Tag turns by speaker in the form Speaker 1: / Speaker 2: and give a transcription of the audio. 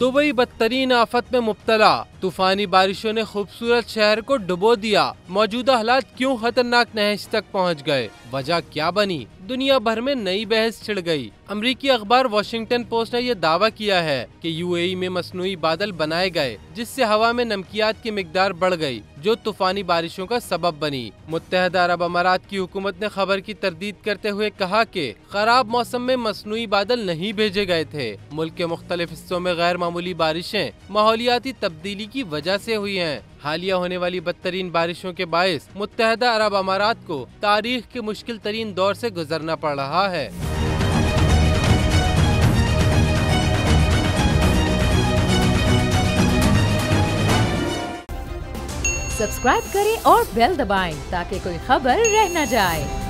Speaker 1: Dubai बदतरीन आफत में मुब्तला, तूफानी बारिशों ने खूबसूरत शहर को डुबो दिया। मौजूदा हालात क्यों खतरनाक नहज तक पहुंच गए, वजह क्या बनी? दुनिया भर में नई बहस छिड़ गई। अमरीकी अखबार वॉशिंगटन पोस्ट ने यह दावा किया है कि यूएई में मसनूई बादल बनाए गए, जिससे हवा में नमकियात की मिकदार बढ़ गई, जो तूफानी बारिशों का सबब बनी। मुत्तहदा अरब अमारात की हुकूमत ने खबर की तरदीद करते हुए कहा कि खराब मौसम में मसनूई बादल नहीं भेजे गए थे। मुल्क के मुख्तलिफ हिस्सों में गैर मामूली बारिशें माहौलियाती तब्दीली की वजह से हुई हैं। हालिया होने वाली बदतरीन बारिशों के बायस मुत्तहदा अरब अमारात को तारीख के मुश्किल तरीन दौर से गुजरना पड़ रहा है।
Speaker 2: सब्सक्राइब करें और बेल दबाएं ताकि कोई खबर रह न जाए।